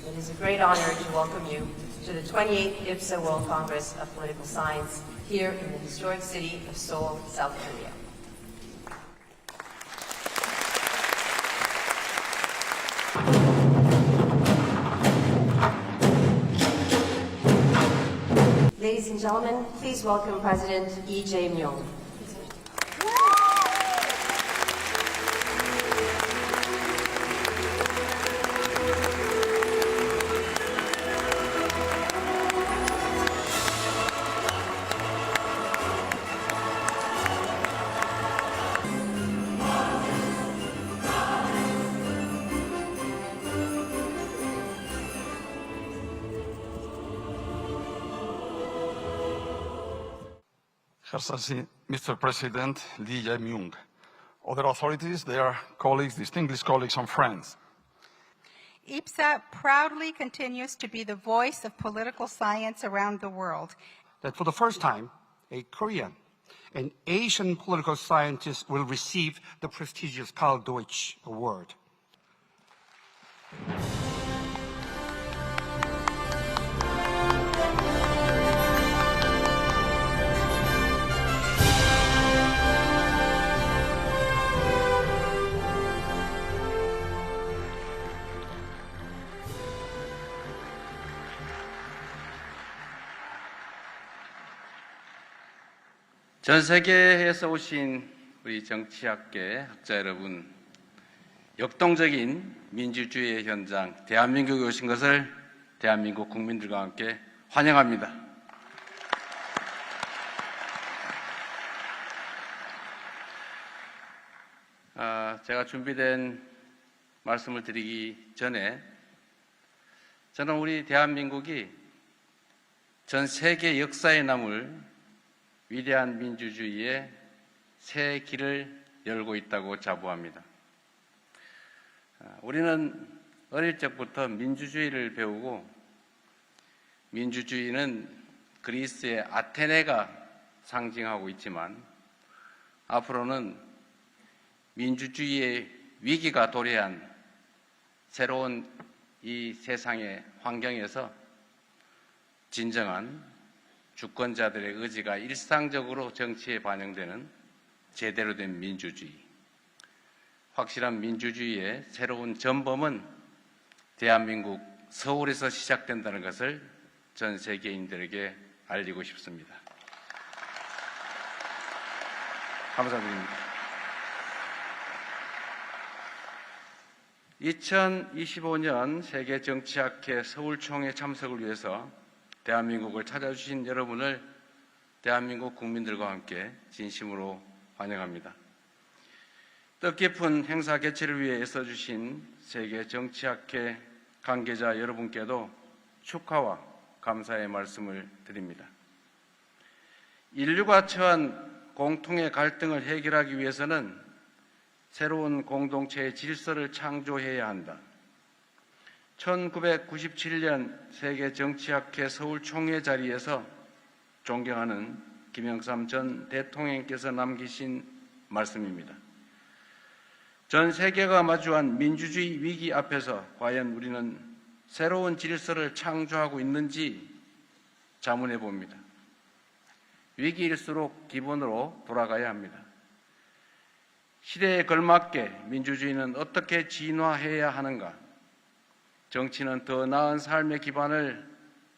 It is a great honor to welcome you to the 28th IPSA World Congress of Political Science here in the historic city of Seoul, South Korea. Ladies and gentlemen, please welcome President Lee Jae-myung. Excellency, Mr. President Lee Jae-myung, other authorities, their colleagues, distinguished colleagues and friends. IPSA proudly continues to be the voice of political science around the world. That for the first time, a Korean and Asian political scientist will receive the prestigious Karl Deutsch Award. 전 세계에서 오신 우리 정치학계 학자 여러분, 역동적인 민주주의의 현장, 대한민국에 오신 것을 대한민국 국민들과 함께 환영합니다. 제가 준비된 말씀을 드리기 전에 저는 우리 대한민국이 전 세계 역사에 남을 위대한 민주주의의 새 길을 열고 있다고 자부합니다. 우리는 어릴 적부터 민주주의를 배우고 민주주의는 그리스의 아테네가 상징하고 있지만 앞으로는 민주주의의 위기가 도래한 새로운 이 세상의 환경에서 진정한 주권자들의 의지가 일상적으로 정치에 반영되는 제대로 된 민주주의, 확실한 민주주의의 새로운 전범은 대한민국 서울에서 시작된다는 것을 전 세계인들에게 알리고 싶습니다. 감사드립니다. 2025년 세계정치학회 서울총회 참석을 위해서 대한민국을 찾아주신 여러분을 대한민국 국민들과 함께 진심으로 환영합니다. 뜻깊은 행사 개최를 위해 애써주신 세계정치학회 관계자 여러분께도 축하와 감사의 말씀을 드립니다. 인류가 처한 공통의 갈등을 해결하기 위해서는 새로운 공동체의 질서를 창조해야 한다. 1997년 세계정치학회 서울총회 자리에서 존경하는 김영삼 전 대통령께서 남기신 말씀입니다. 전 세계가 마주한 민주주의 위기 앞에서 과연 우리는 새로운 질서를 창조하고 있는지 자문해 봅니다. 위기일수록 기본으로 돌아가야 합니다. 시대에 걸맞게 민주주의는 어떻게 진화해야 하는가? 정치는 더 나은 삶의 기반을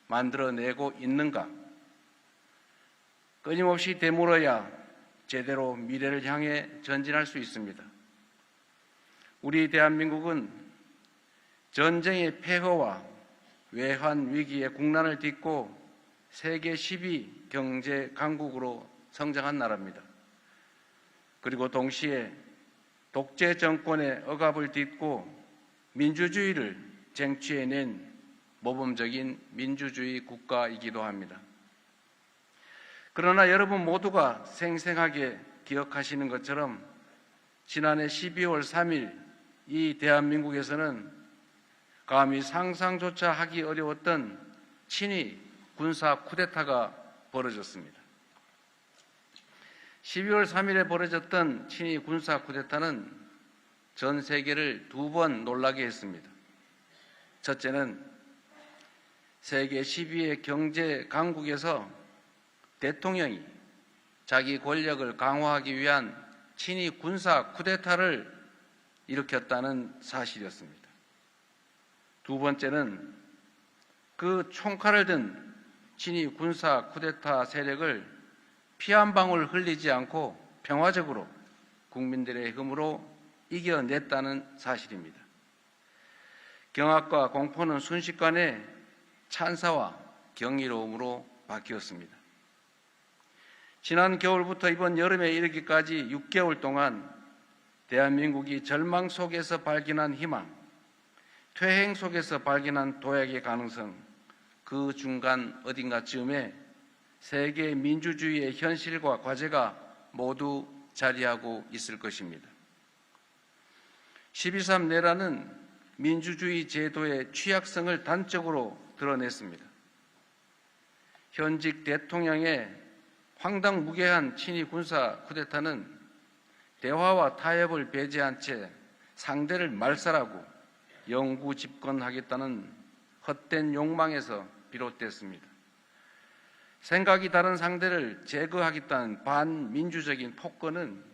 만들어내고 있는가? 끊임없이 되물어야 제대로 미래를 향해 전진할 수 있습니다. 우리 대한민국은 전쟁의 폐허와 외환 위기의 국난을 딛고 세계 10위 경제 강국으로 성장한 나라입니다. 그리고 동시에 독재 정권의 억압을 딛고 민주주의를 쟁취해낸 모범적인 민주주의 국가이기도 합니다. 그러나 여러분 모두가 생생하게 기억하시는 것처럼 지난해 12월 3일 이 대한민국에서는 감히 상상조차 하기 어려웠던 친위 군사 쿠데타가 벌어졌습니다. 12월 3일에 벌어졌던 친위 군사 쿠데타는 전 세계를 두 번 놀라게 했습니다. 첫째는 세계 12의 경제 강국에서 대통령이 자기 권력을 강화하기 위한 친위 군사 쿠데타를 일으켰다는 사실이었습니다. 두 번째는 그 총칼을 든 친위 군사 쿠데타 세력을 피 한 방울 흘리지 않고 평화적으로 국민들의 힘으로 이겨냈다는 사실입니다. 경악과 공포는 순식간에 찬사와 경이로움으로 바뀌었습니다. 지난 겨울부터 이번 여름에 이르기까지 6개월 동안 대한민국이 절망 속에서 발견한 희망, 퇴행 속에서 발견한 도약의 가능성, 그 중간 어딘가쯤에 세계 민주주의의 현실과 과제가 모두 자리하고 있을 것입니다. 12.3 내란은 민주주의 제도의 취약성을 단적으로 드러냈습니다. 현직 대통령의 황당무계한 친위 군사 쿠데타는 대화와 타협을 배제한 채 상대를 말살하고 영구 집권하겠다는 헛된 욕망에서 비롯됐습니다. 생각이 다른 상대를 제거하겠다는 반민주적인 폭거는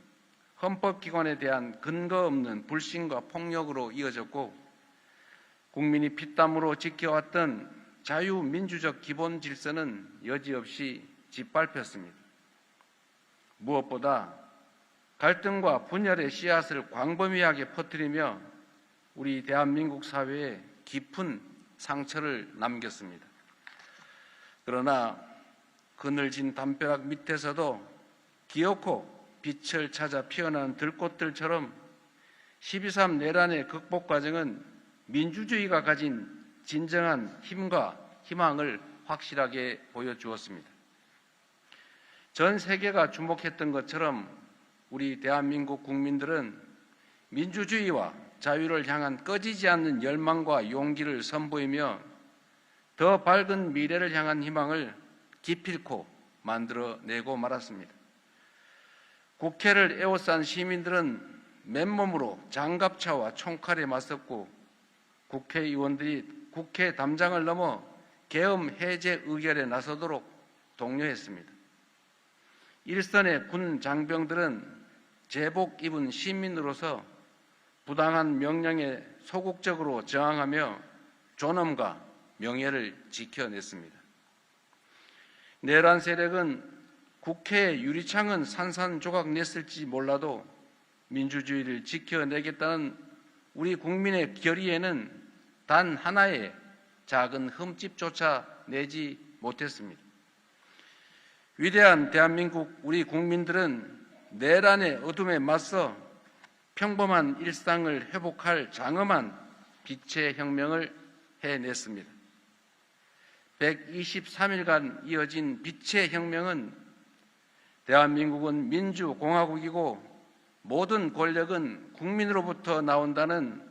헌법기관에 대한 근거 없는 불신과 폭력으로 이어졌고 국민이 피땀으로 지켜왔던 자유민주적 기본 질서는 여지없이 짓밟혔습니다. 무엇보다 갈등과 분열의 씨앗을 광범위하게 퍼뜨리며 우리 대한민국 사회에 깊은 상처를 남겼습니다. 그러나 그늘진 담벼락 밑에서도 기어코 빛을 찾아 피어나는 들꽃들처럼 12.3 내란의 극복 과정은 민주주의가 가진 진정한 힘과 희망을 확실하게 보여주었습니다. 전 세계가 주목했던 것처럼 우리 대한민국 국민들은 민주주의와 자유를 향한 꺼지지 않는 열망과 용기를 선보이며 더 밝은 미래를 향한 희망을 기필코 만들어내고 말았습니다. 국회를 에워싼 시민들은 맨몸으로 장갑차와 총칼에 맞섰고 국회의원들이 국회 담장을 넘어 계엄 해제 의결에 나서도록 독려했습니다. 일선의 군 장병들은 제복 입은 시민으로서 부당한 명령에 소극적으로 저항하며 존엄과 명예를 지켜냈습니다. 내란 세력은 국회의 유리창은 산산조각 냈을지 몰라도 민주주의를 지켜내겠다는 우리 국민의 결의에는 단 하나의 작은 흠집조차 내지 못했습니다. 위대한 대한민국 우리 국민들은 내란의 어둠에 맞서 평범한 일상을 회복할 장엄한 빛의 혁명을 해냈습니다. 123일간 이어진 빛의 혁명은 대한민국은 민주공화국이고 모든 권력은 국민으로부터 나온다는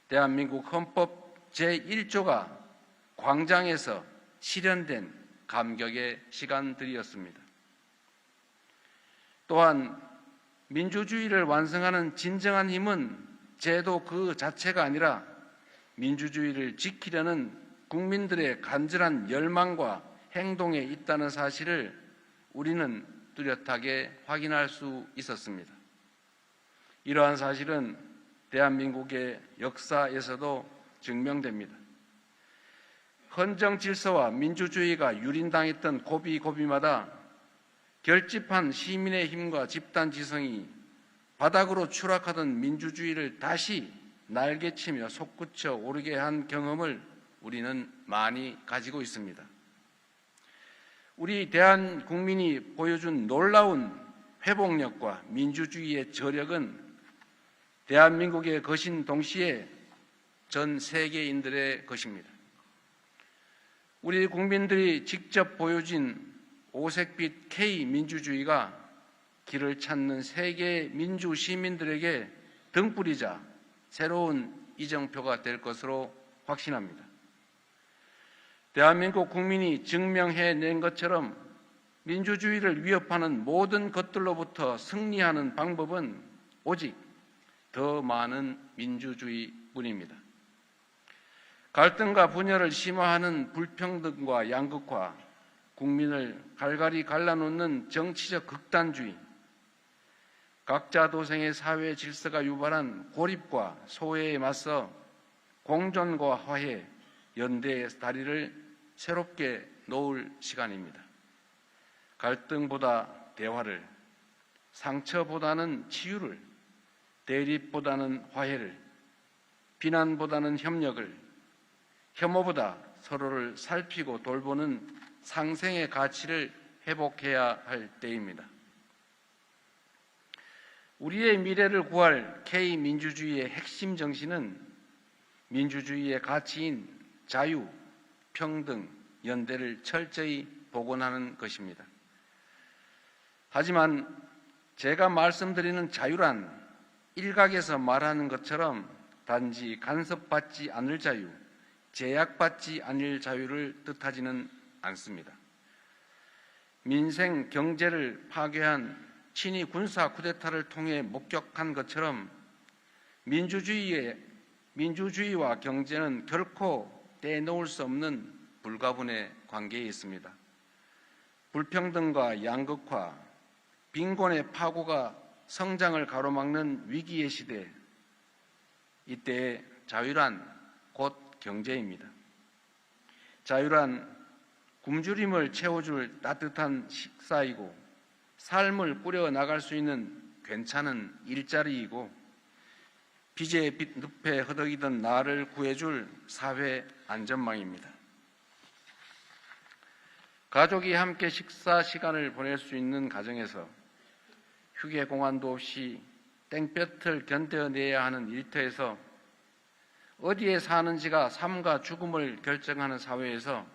대한민국 헌법 제1조가 광장에서 실현된 감격의 시간들이었습니다. 또한 민주주의를 완성하는 진정한 힘은 제도 그 자체가 아니라 민주주의를 지키려는 국민들의 간절한 열망과 행동에 있다는 사실을 우리는 뚜렷하게 확인할 수 있었습니다. 이러한 사실은 대한민국의 역사에서도 증명됩니다. 헌정 질서와 민주주의가 유린당했던 고비고비마다 결집한 시민의 힘과 집단 지성이 바닥으로 추락하던 민주주의를 다시 날개치며 솟구쳐 오르게 한 경험을 우리는 많이 가지고 있습니다. 우리 대한국민이 보여준 놀라운 회복력과 민주주의의 저력은 대한민국의 것인 동시에 전 세계인들의 것입니다. 우리 국민들이 직접 보여준 오색빛 K민주주의가 길을 찾는 세계 민주 시민들에게 등불이자 새로운 이정표가 될 것으로 확신합니다. 대한민국 국민이 증명해낸 것처럼 민주주의를 위협하는 모든 것들로부터 승리하는 방법은 오직 더 많은 민주주의뿐입니다. 갈등과 분열을 심화하는 불평등과 양극화, 국민을 갈갈이 갈라놓는 정치적 극단주의, 각자 도생의 사회 질서가 유발한 고립과 소외에 맞서 공존과 화해, 연대의 다리를 새롭게 놓을 시간입니다. 갈등보다 대화를, 상처보다는 치유를, 대립보다는 화해를, 비난보다는 협력을, 혐오보다 서로를 살피고 돌보는 상생의 가치를 회복해야 할 때입니다. 우리의 미래를 구할 K민주주의의 핵심 정신은 민주주의의 가치인 자유, 평등, 연대를 철저히 복원하는 것입니다. 하지만 제가 말씀드리는 자유란 일각에서 말하는 것처럼 단지 간섭받지 않을 자유, 제약받지 않을 자유를 뜻하지는 않습니다. 민생, 경제를 파괴한 친위 군사 쿠데타를 통해 목격한 것처럼 민주주의와 경제는 결코 떼놓을 수 없는 불가분의 관계에 있습니다. 불평등과 양극화, 빈곤의 파고가 성장을 가로막는 위기의 시대, 이때의 자유란 곧 경제입니다. 자유란 굶주림을 채워줄 따뜻한 식사이고 삶을 꾸려나갈 수 있는 괜찮은 일자리이고 빚에 늪에 허덕이던 나를 구해줄 사회 안전망입니다. 가족이 함께 식사 시간을 보낼 수 있는 가정에서 휴게 공간도 없이 땡볕을 견뎌내야 하는 일터에서 어디에 사는지가 삶과 죽음을 결정하는 사회에서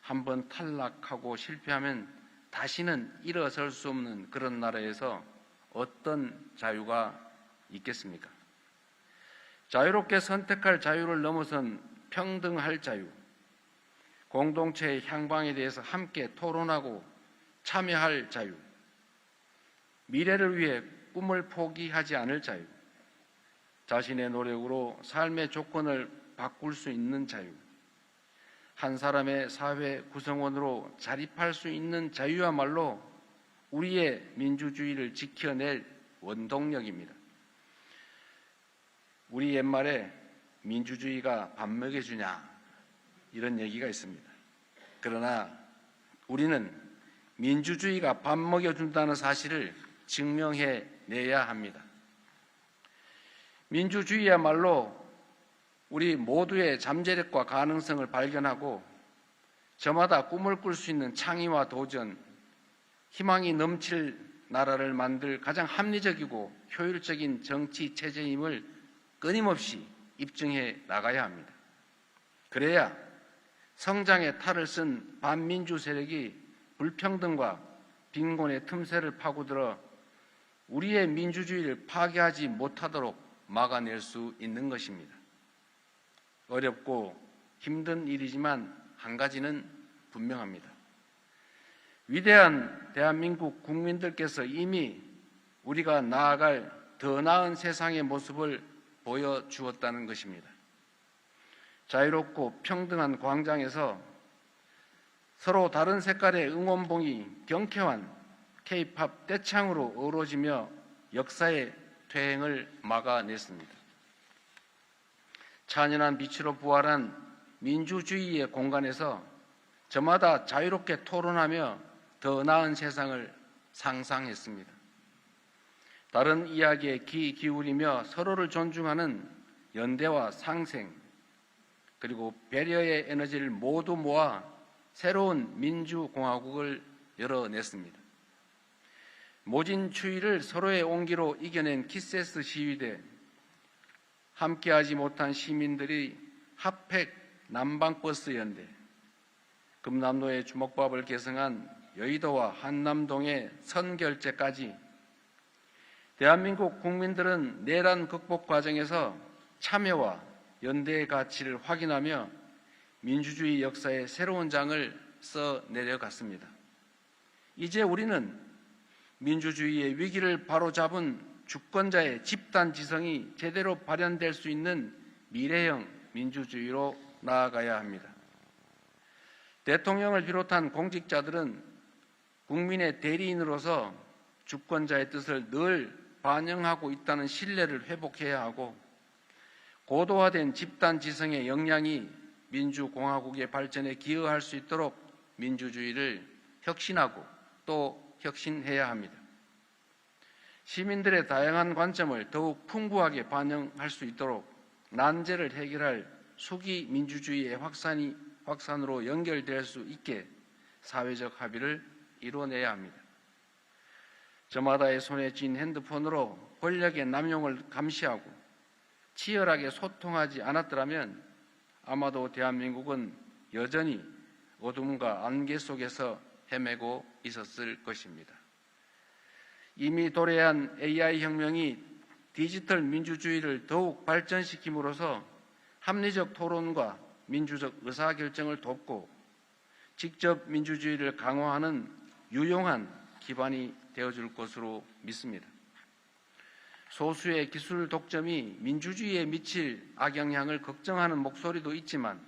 한번 탈락하고 실패하면 다시는 일어설 수 없는 그런 나라에서 어떤 자유가 있겠습니까? 자유롭게 선택할 자유를 넘어선 평등할 자유, 공동체의 향방에 대해서 함께 토론하고 참여할 자유, 미래를 위해 꿈을 포기하지 않을 자유, 자신의 노력으로 삶의 조건을 바꿀 수 있는 자유, 한 사람의 사회 구성원으로 자립할 수 있는 자유야말로 우리의 민주주의를 지켜낼 원동력입니다. 우리 옛말에 민주주의가 밥 먹여주냐 이런 얘기가 있습니다. 그러나 우리는 민주주의가 밥 먹여준다는 사실을 증명해내야 합니다. 민주주의야말로 우리 모두의 잠재력과 가능성을 발견하고 저마다 꿈을 꿀 수 있는 창의와 도전, 희망이 넘칠 나라를 만들 가장 합리적이고 효율적인 정치 체제임을 끊임없이 입증해 나가야 합니다. 그래야 성장의 탈을 쓴 반민주 세력이 불평등과 빈곤의 틈새를 파고들어 우리의 민주주의를 파괴하지 못하도록 막아낼 수 있는 것입니다. 어렵고 힘든 일이지만 한 가지는 분명합니다. 위대한 대한민국 국민들께서 이미 우리가 나아갈 더 나은 세상의 모습을 보여주었다는 것입니다. 자유롭고 평등한 광장에서 서로 다른 색깔의 응원봉이 경쾌한 K-팝 떼창으로 어우러지며 역사의 퇴행을 막아냈습니다. 찬연한 빛으로 부활한 민주주의의 공간에서 저마다 자유롭게 토론하며 더 나은 세상을 상상했습니다. 다른 이야기에 귀 기울이며 서로를 존중하는 연대와 상생, 그리고 배려의 에너지를 모두 모아 새로운 민주공화국을 열어냈습니다. 모진 추위를 서로의 온기로 이겨낸 키세스 시위대, 함께하지 못한 시민들이 핫팩 난방버스 연대, 금남로의 주먹밥을 계승한 여의도와 한남동의 선결제까지 대한민국 국민들은 내란 극복 과정에서 참여와 연대의 가치를 확인하며 민주주의 역사의 새로운 장을 써 내려갔습니다. 이제 우리는 민주주의의 위기를 바로잡은 주권자의 집단 지성이 제대로 발현될 수 있는 미래형 민주주의로 나아가야 합니다. 대통령을 비롯한 공직자들은 국민의 대리인으로서 주권자의 뜻을 늘 반영하고 있다는 신뢰를 회복해야 하고, 고도화된 집단 지성의 역량이 민주공화국의 발전에 기여할 수 있도록 민주주의를 혁신하고 또 혁신해야 합니다. 시민들의 다양한 관점을 더욱 풍부하게 반영할 수 있도록 난제를 해결할 수기 민주주의의 확산으로 연결될 수 있게 사회적 합의를 이뤄내야 합니다. 저마다의 손에 쥔 핸드폰으로 권력의 남용을 감시하고 치열하게 소통하지 않았더라면 아마도 대한민국은 여전히 어둠과 안개 속에서 헤매고 있었을 것입니다. 이미 도래한 AI 혁명이 디지털 민주주의를 더욱 발전시킴으로써 합리적 토론과 민주적 의사결정을 돕고 직접 민주주의를 강화하는 유용한 기반이 되어줄 것으로 믿습니다. 소수의 기술 독점이 민주주의에 미칠 악영향을 걱정하는 목소리도 있지만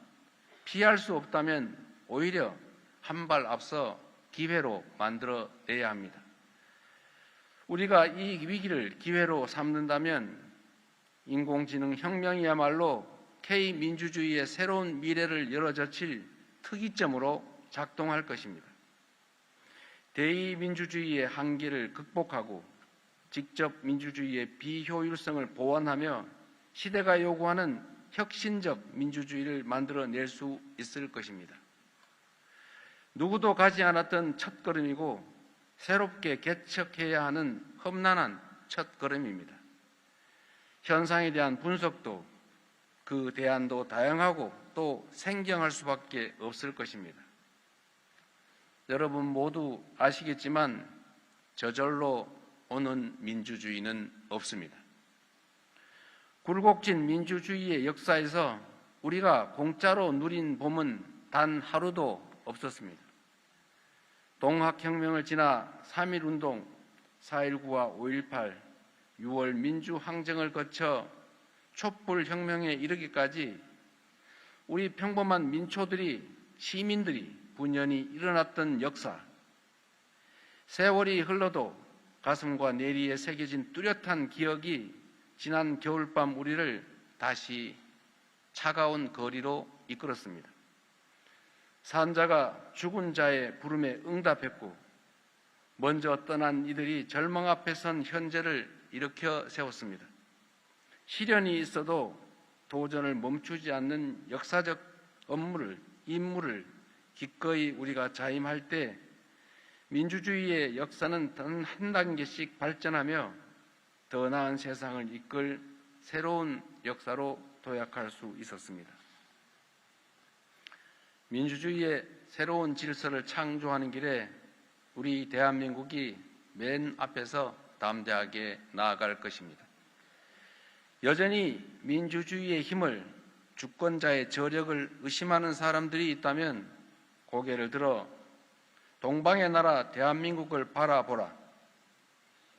피할 수 없다면 오히려 한 발 앞서 기회로 만들어내야 합니다. 우리가 이 위기를 기회로 삼는다면 인공지능 혁명이야말로 K민주주의의 새로운 미래를 열어젖힐 특이점으로 작동할 것입니다. 대의민주주의의 한계를 극복하고 직접 민주주의의 비효율성을 보완하며 시대가 요구하는 혁신적 민주주의를 만들어낼 수 있을 것입니다. 누구도 가지 않았던 첫걸음이고 새롭게 개척해야 하는 험난한 첫걸음입니다. 현상에 대한 분석도 그 대안도 다양하고 또 생경할 수밖에 없을 것입니다. 여러분 모두 아시겠지만 저절로 오는 민주주의는 없습니다. 굴곡진 민주주의의 역사에서 우리가 공짜로 누린 봄은 단 하루도 없었습니다. 동학혁명을 지나 3.1운동, 4.19와 5.18, 6월 민주항쟁을 거쳐 촛불혁명에 이르기까지 우리 평범한 민초들이, 시민들이 분연히 일어났던 역사, 세월이 흘러도 가슴과 내리에 새겨진 뚜렷한 기억이 지난 겨울밤 우리를 다시 차가운 거리로 이끌었습니다. 산자가 죽은 자의 부름에 응답했고 먼저 떠난 이들이 절망 앞에 선 현재를 일으켜 세웠습니다. 시련이 있어도 도전을 멈추지 않는 역사적 임무를 기꺼이 우리가 자임할 때 민주주의의 역사는 단 한 단계씩 발전하며 더 나은 세상을 이끌 새로운 역사로 도약할 수 있었습니다. 민주주의의 새로운 질서를 창조하는 길에 우리 대한민국이 맨 앞에서 담대하게 나아갈 것입니다. 여전히 민주주의의 힘을, 주권자의 저력을 의심하는 사람들이 있다면 고개를 들어 동방의 나라 대한민국을 바라보라,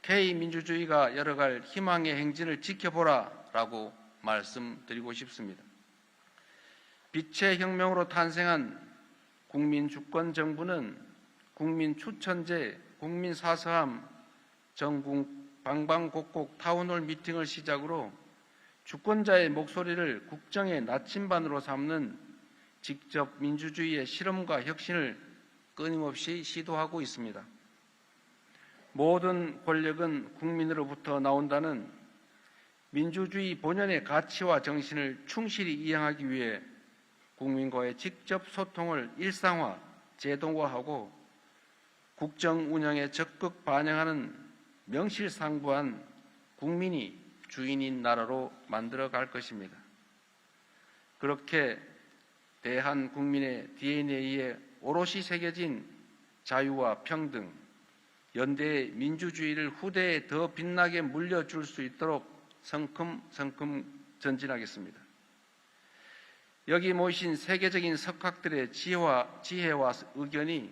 K민주주의가 열어갈 희망의 행진을 지켜보라 라고 말씀드리고 싶습니다. 빛의 혁명으로 탄생한 국민주권정부는 국민 추천제, 국민 사서함, 전국 방방곡곡 타운홀 미팅을 시작으로 주권자의 목소리를 국정의 나침반으로 삼는 직접 민주주의의 실험과 혁신을 끊임없이 시도하고 있습니다. 모든 권력은 국민으로부터 나온다는 민주주의 본연의 가치와 정신을 충실히 이행하기 위해 국민과의 직접 소통을 일상화, 제도화하고 국정 운영에 적극 반영하는 명실상부한 국민이 주인인 나라로 만들어갈 것입니다. 그렇게 대한 국민의 DNA에 오롯이 새겨진 자유와 평등, 연대의 민주주의를 후대에 더 빛나게 물려줄 수 있도록 성큼성큼 전진하겠습니다. 여기 모이신 세계적인 석학들의 지혜와 의견이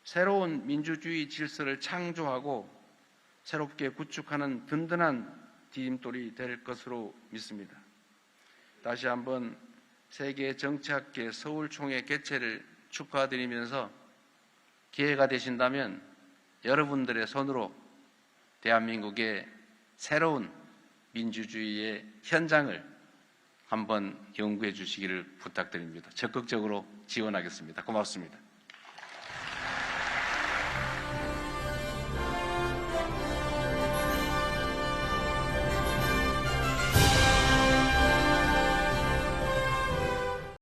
새로운 민주주의 질서를 창조하고 새롭게 구축하는 든든한 디딤돌이 될 것으로 믿습니다. 다시 한번 세계 정치학회 서울총회 개최를 축하드리면서 기회가 되신다면 여러분들의 손으로 대한민국의 새로운 민주주의의 현장을 한번 연구해 주시기를 부탁드립니다. 적극적으로 지원하겠습니다. 고맙습니다.